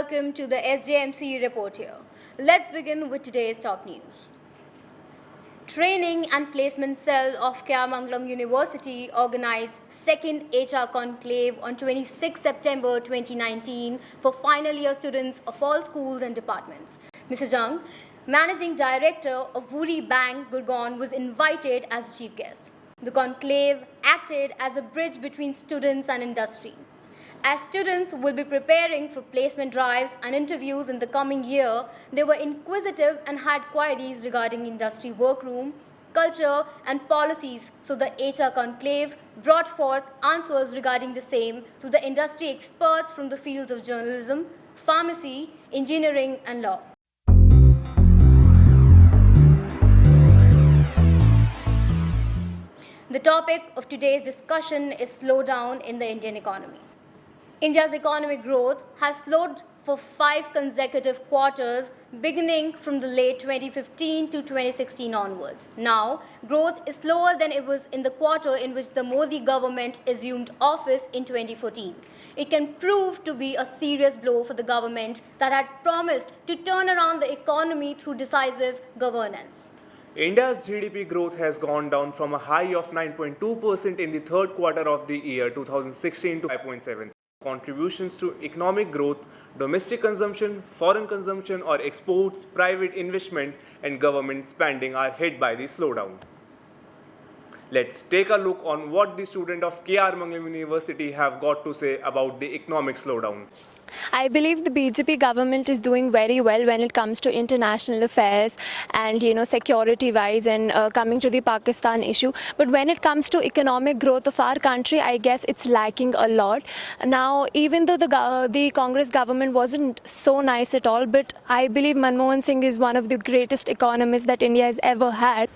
welcome to the SJMC Rapporteur. Let's begin with today's top news. Training and Placement Cell of Mangalam University organized second HR conclave on 26 September 2019 for final year students of all schools and departments. Mr. Jung, Managing Director of Woori Bank, Gurgaon, was invited as chief guest. The conclave acted as a bridge between students and industry. As students will be preparing for placement drives and interviews in the coming year, they were inquisitive and had queries regarding industry workroom, culture, and policies, so the HR conclave brought forth answers regarding the same to the industry experts from the fields of journalism, pharmacy, engineering, and law. The topic of today's discussion is slowdown in the Indian economy. India's economic growth has slowed for 5 consecutive quarters, beginning from the late 2015 to 2016 onwards. Now, growth is slower than it was in the quarter in which the Modi government assumed office in 2014. It can prove to be a serious blow for the government that had promised to turn around the economy through decisive governance. India's GDP growth has gone down from a high of 9.2% in the third quarter of the year 2016 to 5.7%. Contributions to economic growth, domestic consumption, foreign consumption or exports, private investment and government spending are hit by the slowdown. Let's take a look on what the students of Mangalam University have got to say about the economic slowdown. I believe the BJP government is doing very well when it comes to international affairs and security wise and coming to the Pakistan issue. But when it comes to economic growth of our country, I guess it's lacking a lot. Now, even though the Congress government wasn't so nice at all, but I believe Manmohan Singh is one of the greatest economists that India has ever had.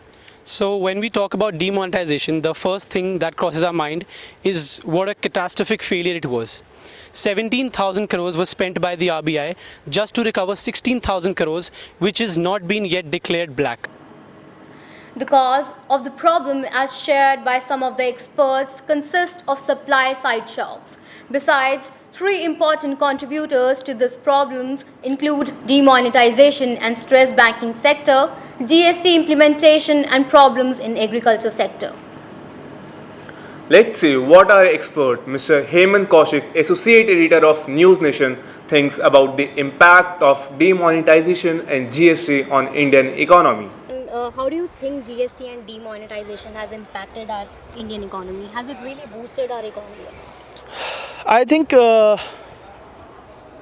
So when we talk about demonetization, the first thing that crosses our mind is what a catastrophic failure it was. 17,000 crores was spent by the RBI just to recover 16,000 crores, which is not been yet declared black. The cause of the problem, as shared by some of the experts, consists of supply-side shocks. Besides, 3 important contributors to this problem include demonetization and stressed banking sector, GST implementation and problems in agriculture sector. Let's see what our expert, Mr. Hemant Kaushik, Associate Editor of News Nation, thinks about the impact of demonetization and GST on Indian economy. How do you think GST and demonetization has impacted our Indian economy? Has it really boosted our economy? I think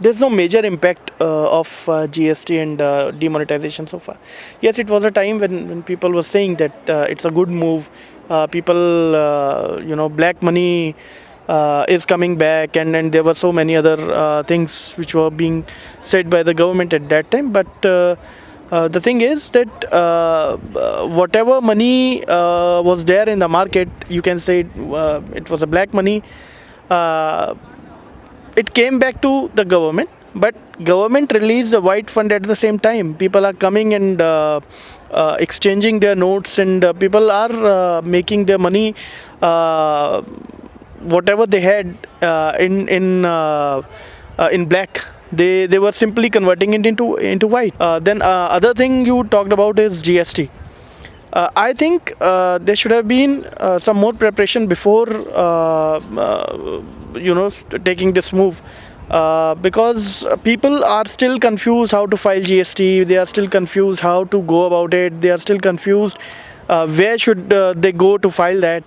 there's no major impact of GST and demonetization so far. Yes, it was a time when people were saying that it's a good move. Black money is coming back, and there were so many other things which were being said by the government at that time. But the thing is that whatever money was there in the market, you can say it was a black money. It came back to the government, but government released the white fund at the same time. People are coming and exchanging their notes, and people are making their money, whatever they had in black. They were simply converting it into white. Then other thing you talked about is GST. I think there should have been some more preparation before taking this move, because people are still confused how to file GST. They are still confused how to go about it. They are still confused where should they go to file that.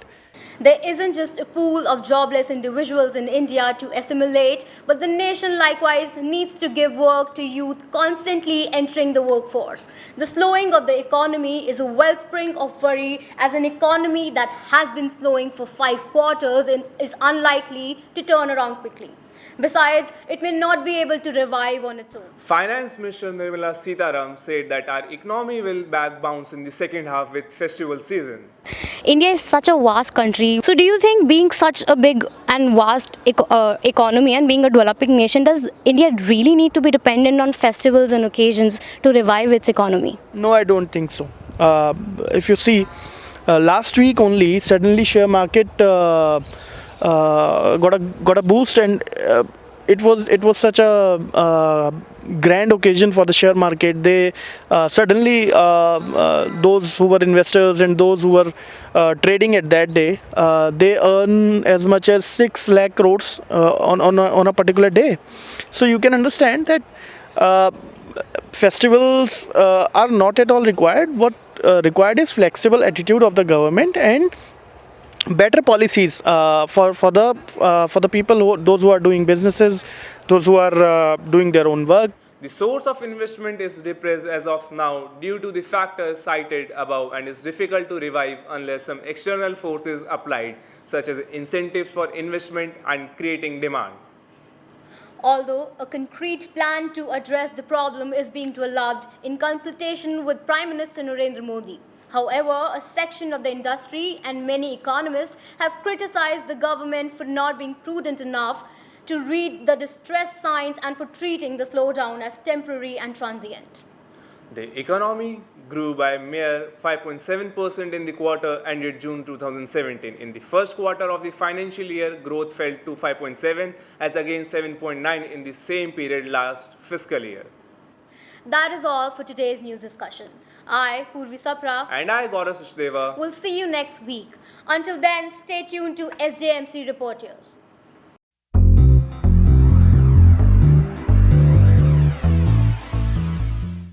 There isn't just a pool of jobless individuals in India to assimilate, but the nation likewise needs to give work to youth constantly entering the workforce. The slowing of the economy is a wellspring of worry, as an economy that has been slowing for 5 quarters is unlikely to turn around quickly. Besides, it may not be able to revive on its own. Finance Minister Nirmala Sitaram said that our economy will back bounce in the second half with festival season. India is such a vast country. So do you think, being such a big and vast economy and being a developing nation, does India really need to be dependent on festivals and occasions to revive its economy? No, I don't think so. If you see, last week only, suddenly share market got a boost, and it was such a grand occasion for the share market. They suddenly those who were investors and those who were trading at that day, they earn as much as 6 lakh crores on a particular day. So you can understand that festivals are not at all required. What required is flexible attitude of the government and better policies for the people those who are doing businesses, those who are doing their own work. The source of investment is depressed as of now due to the factors cited above and is difficult to revive unless some external forces applied, such as incentives for investment and creating demand. Although a concrete plan to address the problem is being developed in consultation with Prime Minister Narendra Modi. However, a section of the industry and many economists have criticized the government for not being prudent enough to read the distress signs and for treating the slowdown as temporary and transient. The economy grew by mere 5.7% in the quarter ended June 2017. In the first quarter of the financial year, growth fell to 5.7 as against 7.9 in the same period last fiscal year. That is all for today's news discussion. I, Purvi Sapra, And I, Gaurav Sushdeva, will see you next week. Until then, stay tuned to SJMC Reporters.